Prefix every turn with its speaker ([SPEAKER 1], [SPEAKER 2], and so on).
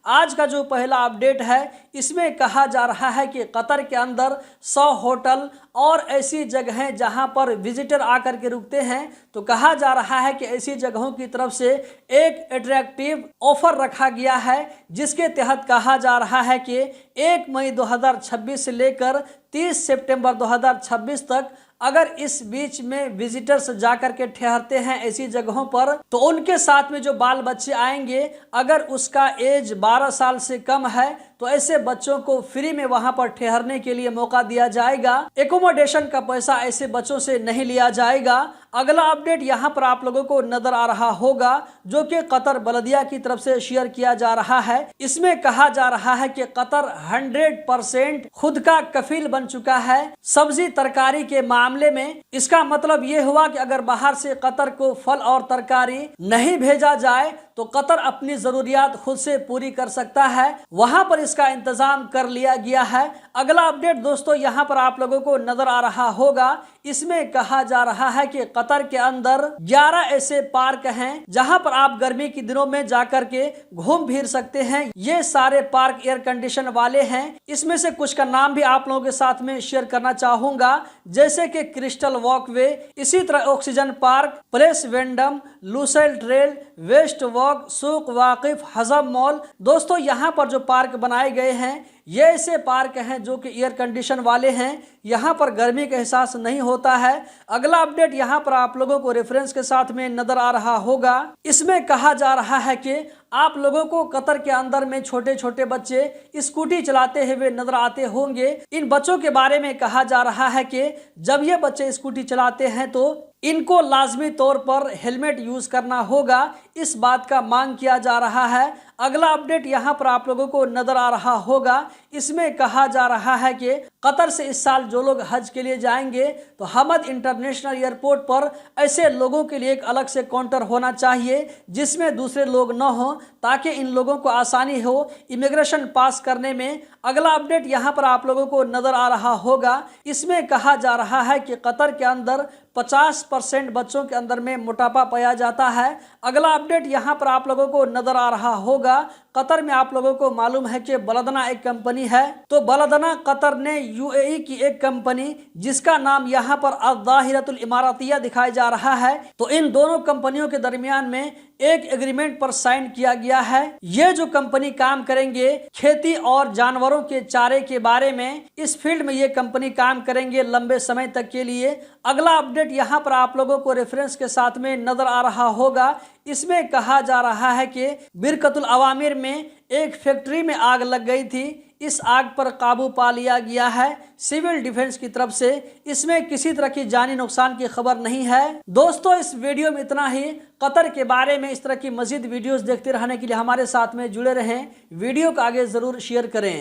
[SPEAKER 1] आज का जो पहला अपडेट है इसमें कहा जा रहा है कि कतर के अंदर 100 होटल और ऐसी जगहें जहां पर विजिटर आकर के रुकते हैं, तो कहा जा रहा है कि ऐसी जगहों की तरफ से एक अट्रैक्टिव ऑफर रखा गया है, जिसके तहत कहा जा रहा है कि 1 मई 2026 से लेकर 30 सितंबर 2026 तक अगर इस बीच में विजिटर्स जाकर के ठहरते हैं ऐसी जगहों पर, तो उनके साथ में जो बाल बच्चे आएंगे, अगर उसका एज 12 साल से कम है तो ऐसे बच्चों को फ्री में वहां पर ठहरने के लिए मौका दिया जाएगा। एकोमोडेशन का पैसा ऐसे बच्चों से नहीं लिया जाएगा। अगला अपडेट यहां पर आप लोगों को नजर आ रहा होगा, जो कि कतर बलदिया की तरफ से शेयर किया जा रहा है। इसमें कहा जा रहा है कि कतर 100% खुद का कफील बन चुका है सब्जी तरकारी के मामले में। इसका मतलब ये हुआ कि अगर बाहर से कतर को फल और तरकारी नहीं भेजा जाए तो कतर अपनी जरूरियात खुद से पूरी कर सकता है। वहां पर इसका इंतजाम कर लिया गया है। अगला अपडेट दोस्तों यहां पर आप लोगों को नजर आ रहा होगा। इसमें कहा जा रहा है कि कतर के अंदर 11 ऐसे पार्क हैं जहां पर आप गर्मी के दिनों में जाकर के घूम फिर सकते हैं। ये सारे पार्क एयर कंडीशन वाले हैं। इसमें से कुछ का नाम भी आप लोगों के साथ में शेयर करना चाहूंगा, जैसे कि क्रिस्टल वॉकवे, इसी तरह Oxygen Park, Place Vendome, Lusail Trail, West Walk, Souq Waqif, Hazm mall. दोस्तों यहाँ पर जो पार्क बनाए गए हैं ये ऐसे पार्क हैं जो कि एयर कंडीशन वाले हैं। यहाँ पर गर्मी का एहसास नहीं होता है। अगला अपडेट यहाँ पर आप लोगों को रेफरेंस के साथ में नजर आ रहा होगा। इसमें कहा जा रहा है कि आप लोगों को कतर के अंदर में छोटे छोटे बच्चे स्कूटी चलाते हुए नजर आते होंगे। इन बच्चों के बारे में कहा जा रहा है कि जब ये बच्चे स्कूटी चलाते हैं तो इनको लाजमी तौर पर हेलमेट यूज करना होगा। इस बात का मांग किया जा रहा है। अगला अपडेट यहाँ पर आप लोगों को नजर आ रहा होगा। इसमें कहा जा रहा है कि कतर से इस साल जो लोग हज के लिए जाएंगे तो हमद इंटरनेशनल एयरपोर्ट पर ऐसे लोगों के लिए एक अलग से काउंटर होना चाहिए जिसमें दूसरे लोग न हो, ताकि इन लोगों को आसानी हो इमिग्रेशन पास करने में। अगला अपडेट यहाँ पर आप लोगों को नजर आ रहा होगा। इसमें कहा जा रहा है कि कतर के अंदर 50% बच्चों के अंदर में मोटापा पाया जाता है। अगला अपडेट यहाँ पर आप लोगों को नजर आ रहा होगा। कतर में आप लोगों को मालूम है कि बलदना एक कंपनी है, तो बलदना कतर ने यूएई की एक कंपनी जिसका नाम यहाँ पर अल-दाहिरतुल इमारातिया दिखाया जा रहा है, तो इन दोनों कंपनियों के दरमियान में एक एग्रीमेंट पर साइन किया गया है। ये जो कंपनी काम करेंगे खेती और जानवरों के चारे के बारे में, इस फील्ड में ये कंपनी काम करेंगे लंबे समय तक के लिए। अगला अपडेट यहाँ पर आप लोगों को रेफरेंस के साथ में नजर आ रहा होगा। इसमें कहा जा रहा है कि बिरकतुल अवामिर में एक फैक्ट्री में आग लग गई थी। इस आग पर काबू पा लिया गया है सिविल डिफेंस की तरफ से। इसमें किसी तरह की जानी नुकसान की खबर नहीं है। दोस्तों इस वीडियो में इतना ही। कतर के बारे में इस तरह की मजीद वीडियोस देखते रहने के लिए हमारे साथ में जुड़े रहें। वीडियो को आगे जरूर शेयर करें।